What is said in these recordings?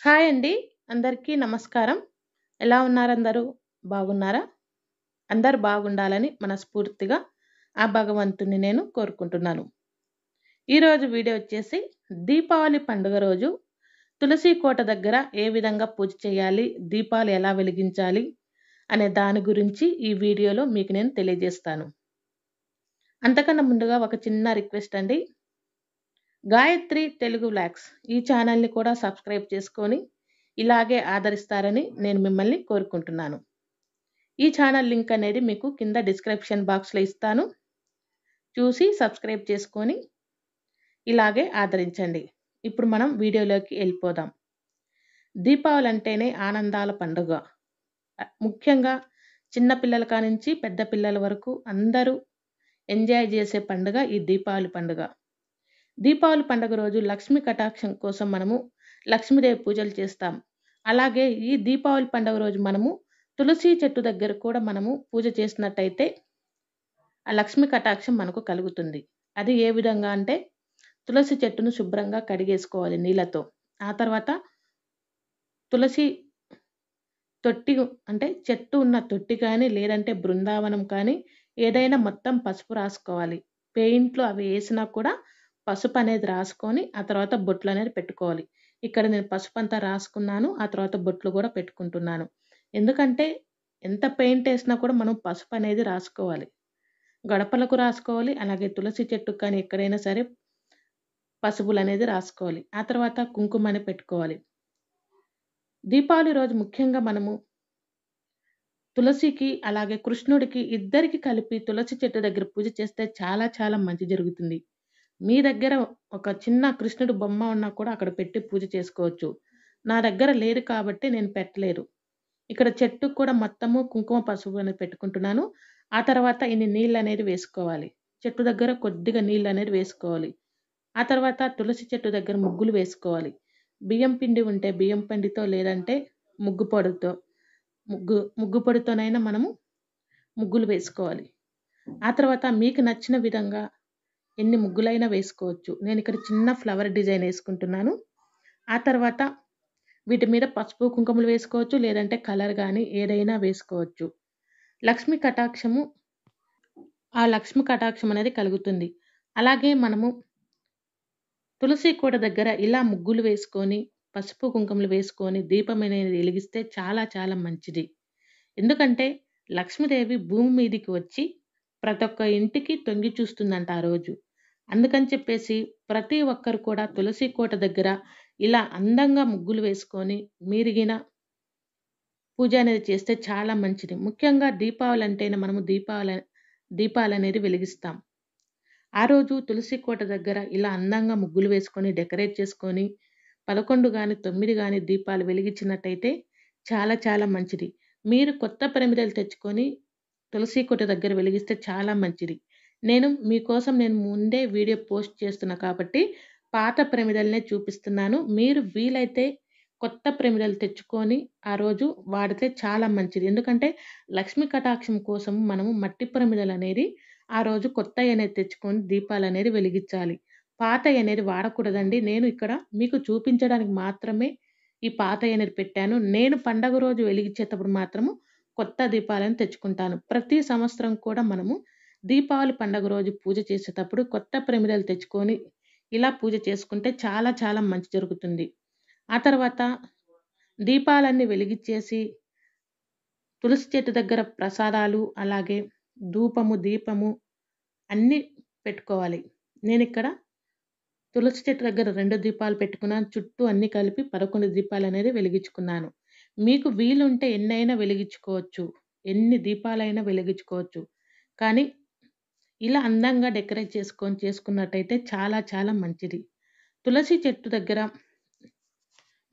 Hi అండి. అందరికీ నమస్కారం. ఎలా ఉన్నారందరూ? బాగున్నారా? అందరూ బాగుండాలని మనస్ఫూర్తిగా ఆ భగవంతుడిని నేను కోరుకుంటున్నాను. ఈరోజు వీడియో వచ్చేసి దీపావళి పండుగ రోజు తులసి కోట దగ్గర ఏ విధంగా పూజ చేయాలి? దీపాలు ఎలా వెలిగించాలి? అనే దాని గురించి ఈ వీడియోలో మీకు నేను తెలియజేస్తాను. అంతకన్నా ముందుగా ఒక చిన్న రిక్వెస్ట్ అండి. గాయత్రి తెలుగు వ్లాగ్స్ ఈ ఛానల్‌ని కూడా సబ్స్క్రైబ్ చేసుకొని ఇలాగే ఆదరిస్తారని నేను మిమ్మల్ని కోరుకుంటున్నాను. ఈ ఛానల్ లింక్ అనేది మీకు కింద డిస్క్రిప్షన్ బాక్స్‌లో ఇస్తాను. చూసి సబ్స్క్రైబ్ చేసుకొని ఇలాగే ఆదరించండి. ఇప్పుడు మనం వీడియోలోకి వెళ్ళిపోదాం. దీపావళి అంటేనే ఆనందాల పండుగ. ముఖ్యంగా చిన్న పిల్లల కానించి పెద్ద పిల్లల వరకు అందరూ ఎంజాయ్ చేసే పండుగ ఈ దీపావళి పండుగ. దీపావళి పండుగ రోజు లక్ష్మీ కటాక్షం కోసం మనము లక్ష్మీదేవి పూజలు చేస్తాం. అలాగే ఈ దీపావళి పండుగ రోజు మనము తులసి చెట్టు దగ్గర కూడా మనము పూజ చేసినట్టయితే ఆ లక్ష్మీ కటాక్షం మనకు కలుగుతుంది. అది ఏ విధంగా అంటే తులసి చెట్టును శుభ్రంగా కడిగేసుకోవాలి నీళ్ళతో. ఆ తర్వాత తులసి తొట్టి అంటే చెట్టు ఉన్న తొట్టి కానీ లేదంటే బృందావనం కానీ ఏదైనా మొత్తం పసుపు రాసుకోవాలి. పెయింట్లు అవి వేసినా కూడా పసుపు అనేది రాసుకొని ఆ తర్వాత బొట్లు అనేది పెట్టుకోవాలి. ఇక్కడ నేను పసుపు అంతా రాసుకున్నాను. ఆ తర్వాత బొట్లు కూడా పెట్టుకుంటున్నాను. ఎందుకంటే ఎంత పెయింట్ వేసినా కూడా మనం పసుపు అనేది రాసుకోవాలి. గడపలకు రాసుకోవాలి. అలాగే తులసి చెట్టుకు కానీ ఎక్కడైనా సరే పసుపులు అనేది రాసుకోవాలి. ఆ తర్వాత కుంకుమని పెట్టుకోవాలి. దీపావళి రోజు ముఖ్యంగా మనము తులసికి అలాగే కృష్ణుడికి ఇద్దరికి కలిపి తులసి చెట్టు దగ్గర పూజ చేస్తే చాలా చాలా మంచి జరుగుతుంది. మీ దగ్గర ఒక చిన్న కృష్ణుడి బొమ్మ ఉన్నా కూడా అక్కడ పెట్టి పూజ చేసుకోవచ్చు. నా దగ్గర లేదు కాబట్టి నేను పెట్టలేదు. ఇక్కడ చెట్టుకు కూడా మొత్తము కుంకుమ, పసుపు అనేది పెట్టుకుంటున్నాను. ఆ తర్వాత ఇన్ని నీళ్ళనేది వేసుకోవాలి. చెట్టు దగ్గర కొద్దిగా నీళ్ళనేది వేసుకోవాలి. ఆ తర్వాత తులసి చెట్టు దగ్గర ముగ్గులు వేసుకోవాలి. బియ్యం పిండి ఉంటే బియ్యం పిండితో లేదంటే ముగ్గు పొడితో ముగ్గు పొడితోనైనా మనము ముగ్గులు వేసుకోవాలి. ఆ తర్వాత మీకు నచ్చిన విధంగా ఎన్ని ముగ్గులైనా వేసుకోవచ్చు. నేను ఇక్కడ చిన్న ఫ్లవర్ డిజైన్ వేసుకుంటున్నాను. ఆ తర్వాత వీటి మీద పసుపు, కుంకుమలు వేసుకోవచ్చు. లేదంటే కలర్ గానీ ఏదైనా వేసుకోవచ్చు. లక్ష్మీ కటాక్షము ఆ లక్ష్మీ కటాక్షం అనేది కలుగుతుంది. అలాగే మనము తులసి కోట దగ్గర ఇలా ముగ్గులు వేసుకొని, పసుపు, కుంకుమలు వేసుకొని దీపం అనేది వెలిగిస్తే చాలా చాలా మంచిది. ఎందుకంటే లక్ష్మీదేవి భూమి మీదికి వచ్చి ప్రతి ఒక్క ఇంటికి తొంగి చూస్తుందంట ఆ రోజు. అందుకని చెప్పేసి ప్రతి ఒక్కరు కూడా తులసి కోట దగ్గర ఇలా అందంగా ముగ్గులు వేసుకొని మీరిగిన పూజ అనేది చేస్తే చాలా మంచిది. ముఖ్యంగా దీపావళి అంటేనే మనము దీపాలనేది వెలిగిస్తాం. ఆ రోజు తులసి కోట దగ్గర ఇలా అందంగా ముగ్గులు వేసుకొని డెకరేట్ చేసుకొని 11 గాని, 9 గాని దీపాలు వెలిగించినట్టయితే చాలా చాలా మంచిది. మీరు కొత్త ప్రమిదలు తెచ్చుకొని తులసి కోట దగ్గర వెలిగిస్తే చాలా మంచిది. మీకోసం నేను ముందే వీడియో పోస్ట్ చేస్తున్నా కాబట్టి పాత ప్రమిదలనే చూపిస్తున్నాను. మీరు వీలైతే కొత్త ప్రమిదలు తెచ్చుకొని ఆ రోజు వాడితే చాలా మంచిది. ఎందుకంటే లక్ష్మీ కటాక్షం కోసం మనము మట్టి ప్రమిదలనేది ఆ రోజు కొత్తయనేది తెచ్చుకొని దీపాలనేది వెలిగించాలి. పాతయనేది వాడకూడదండి. నేను ఇక్కడ మీకు చూపించడానికి మాత్రమే ఈ పాతయనేది పెట్టాను. నేను పండగ రోజు వెలిగించేటప్పుడు మాత్రము కొత్త దీపాలను తెచ్చుకుంటాను. ప్రతి సంవత్సరం కూడా మనము దీపావళి పండగ రోజు పూజ చేసేటప్పుడు కొత్త ప్రమిదలు తెచ్చుకొని ఇలా పూజ చేసుకుంటే చాలా చాలా మంచి జరుగుతుంది. ఆ తర్వాత దీపాలన్నీ వెలిగిచ్చేసి తులసి చెట్టు దగ్గర ప్రసాదాలు, అలాగే ధూపము, దీపము అన్నీ పెట్టుకోవాలి. నేనిక్కడ తులసి చెట్టు దగ్గర 2 దీపాలు పెట్టుకున్నాను. చుట్టూ అన్నీ కలిపి 11 దీపాలనేది వెలిగించుకున్నాను. మీకు వీలుంటే ఎన్నైనా వెలిగించుకోవచ్చు. ఎన్ని దీపాలైనా వెలిగించుకోవచ్చు. కానీ ఇలా అందంగా డెకరేట్ చేసుకున్నట్టయితే చాలా చాలా మంచిది. తులసి చెట్టు దగ్గర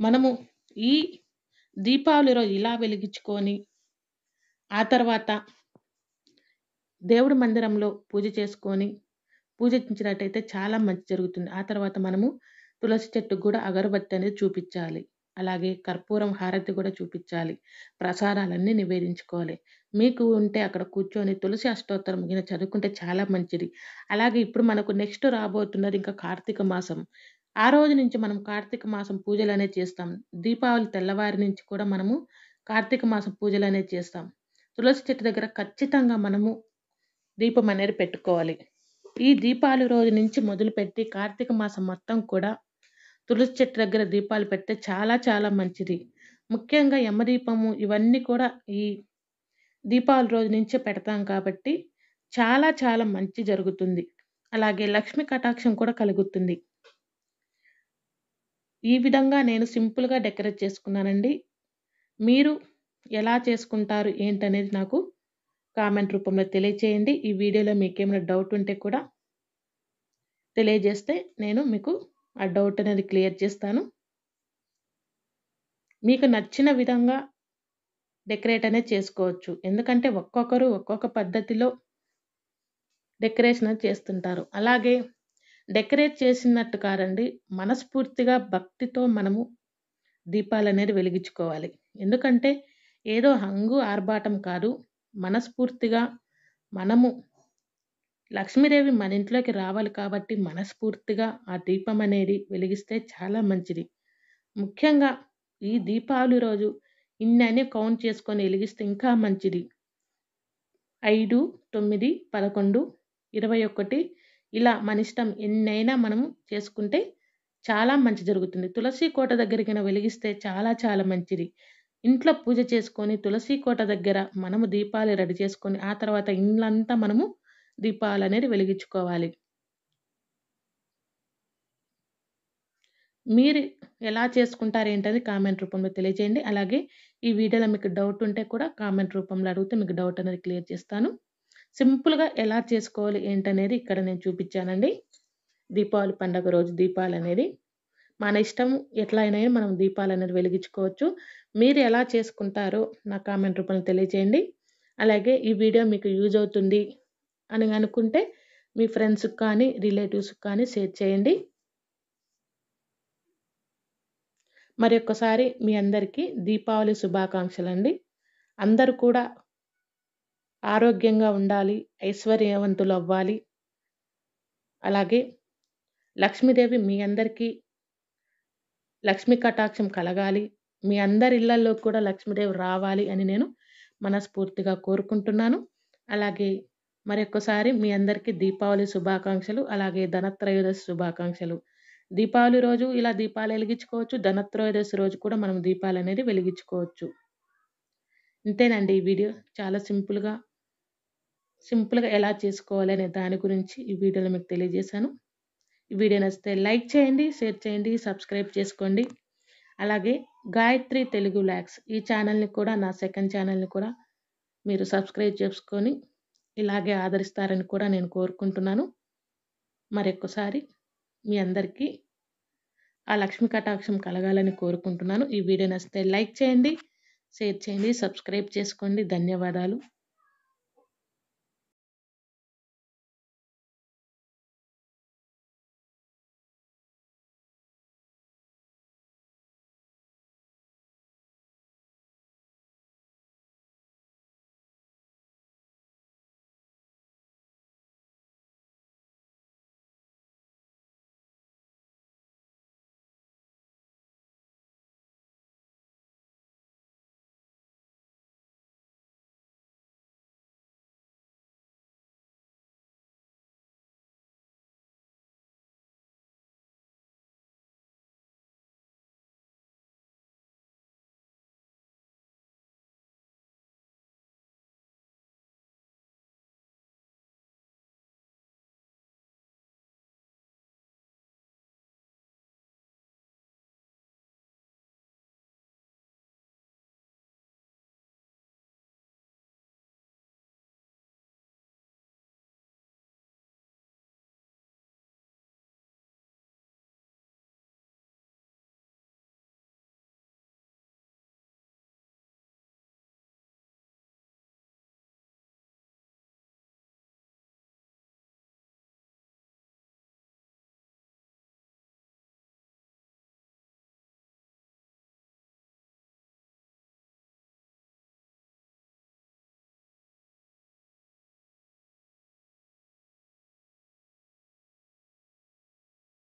మనము ఈ దీపావళి రోజు ఇలా వెలిగించుకొని ఆ తర్వాత దేవుడి మందిరంలో పూజ చేసుకొని పూజించినట్టయితే చాలా మంచి జరుగుతుంది. ఆ తర్వాత మనము తులసి చెట్టుకు గూడా అగరబత్తి అనేది చూపిచ్చాలి. అలాగే కర్పూరం హారతి గూడా చూపిచ్చాలి. ప్రసాదాలన్నీ నివేదించుకోవాలి. మీకు ఉంటే అక్కడ కూర్చొని తులసి అష్టోత్తరం చదువుకుంటే చాలా మంచిది. అలాగే ఇప్పుడు మనకు నెక్స్ట్ రాబోతున్నది ఇంకా కార్తీక మాసం. ఆ రోజు నుంచి మనం కార్తీక మాసం పూజలనేవి చేస్తాం. దీపావళి తెల్లవారి నుంచి కూడా మనము కార్తీక మాసం పూజలనేవి చేస్తాం. తులసి చెట్టు దగ్గర ఖచ్చితంగా మనము దీపం అనేది పెట్టుకోవాలి. ఈ దీపాలు రోజు నుంచి మొదలుపెట్టి కార్తీక మాసం మొత్తం కూడా తులసి చెట్టు దగ్గర దీపాలు పెడితే చాలా చాలా మంచిది. ముఖ్యంగా యమదీపము ఇవన్నీ కూడా ఈ దీపావళి రోజు నుంచే పెడతాం కాబట్టి చాలా చాలా మంచి జరుగుతుంది. అలాగే లక్ష్మీ కటాక్షం కూడా కలుగుతుంది. ఈ విధంగా నేను సింపుల్‌గా డెకరేట్ చేసుకున్నానండి. మీరు ఎలా చేసుకుంటారు ఏంటనేది నాకు కామెంట్ రూపంలో తెలియచేయండి. ఈ వీడియోలో మీకేమైనా డౌట్ ఉంటే కూడా తెలియజేస్తే నేను మీకు ఆ డౌట్ అనేది క్లియర్ చేస్తాను. మీకు నచ్చిన విధంగా డెకరేట్ అనేది చేసుకోవచ్చు. ఎందుకంటే ఒక్కొక్కరు ఒక్కొక్క పద్ధతిలో డెకరేషన్ అనేది చేస్తుంటారు. అలాగే డెకరేట్ చేసినట్టు కాదండి, మనస్ఫూర్తిగా భక్తితో మనము దీపాలనేది వెలిగించుకోవాలి. ఎందుకంటే ఏదో హంగు ఆర్భాటం కాదు. మనస్ఫూర్తిగా మనము లక్ష్మీదేవి మన ఇంట్లోకి రావాలి కాబట్టి మనస్ఫూర్తిగా ఆ దీపం అనేది వెలిగిస్తే చాలా మంచిది. ముఖ్యంగా ఈ దీపావళి రోజు ఇన్నని కౌంట్ చేసుకొని వెలిగిస్తే ఇంకా మంచిది. 5, 9, 11, 21 ఇలా మన ఇష్టం ఎన్నైనా మనము చేసుకుంటే చాలా మంచి జరుగుతుంది. తులసి కోట దగ్గరికిన వెలిగిస్తే చాలా చాలా మంచిది. ఇంట్లో పూజ చేసుకొని తులసి కోట దగ్గర మనము దీపాలు రెడీ చేసుకొని ఆ తర్వాత ఇల్లంతా మనము దీపాలనేది వెలిగించుకోవాలి. మీరు ఎలా చేసుకుంటారు ఏంటని కామెంట్ రూపంలో తెలియజేయండి. అలాగే ఈ వీడియోలో మీకు డౌట్ ఉంటే కూడా కామెంట్ రూపంలో అడిగితే మీకు డౌట్ అనేది క్లియర్ చేస్తాను. సింపుల్‌గా ఎలా చేసుకోవాలి ఏంటనేది ఇక్కడ నేను చూపించానండి. దీపావళి పండుగ రోజు దీపాలనేది మన ఇష్టం ఎట్లా అయినా మనం దీపాలనేది వెలిగించుకోవచ్చు. మీరు ఎలా చేసుకుంటారో నా కామెంట్ రూపంలో తెలియజేయండి. అలాగే ఈ వీడియో మీకు యూజ్ అవుతుంది అని అనుకుంటే మీ ఫ్రెండ్స్‌కి కానీ, రిలేటివ్స్‌కి కానీ షేర్ చేయండి. మరొక్కసారి మీ అందరికీ దీపావళి శుభాకాంక్షలండి. అందరూ కూడా ఆరోగ్యంగా ఉండాలి, ఐశ్వర్యవంతులవ్వాలి. అలాగే లక్ష్మీదేవి మీ అందరికీ లక్ష్మీ కటాక్షం కలగాలి. మీ అందరి ఇళ్లల్లో కూడా లక్ష్మీదేవి రావాలి అని నేను మనస్ఫూర్తిగా కోరుకుంటున్నాను. అలాగే మరొక్కసారి మీ అందరికీ దీపావళి శుభాకాంక్షలు. అలాగే ధనత్రయోదశి శుభాకాంక్షలు. దీపావళి రోజు ఇలా దీపాలు వెలిగించుకోవచ్చు. ధనత్రయోదశి రోజు కూడా మనం దీపాలనేది వెలిగించుకోవచ్చు. ఇంతేనండి ఈ వీడియో. చాలా సింపుల్‌గా ఎలా చేసుకోవాలి అనే దాని గురించి ఈ వీడియోలో మీకు తెలియజేశాను. ఈ వీడియో నచ్చితే లైక్ చేయండి, షేర్ చేయండి, సబ్స్క్రైబ్ చేసుకోండి. అలాగే గాయత్రి తెలుగు లాగ్స్ ఈ ఛానల్‌ని కూడా నా సెకండ్ ఛానల్‌ని కూడా మీరు సబ్స్క్రైబ్ చేసుకొని ఇలాగే ఆదరిస్తారని కూడా నేను కోరుకుంటున్నాను. మరొక్కసారి మీ అందరికీ ఆ లక్ష్మీ కటాక్షం కలగాలని కోరుకుంటున్నాను. ఈ వీడియో నచ్చితే లైక్ చేయండి, షేర్ చేయండి, సబ్స్క్రైబ్ చేసుకోండి. ధన్యవాదాలు.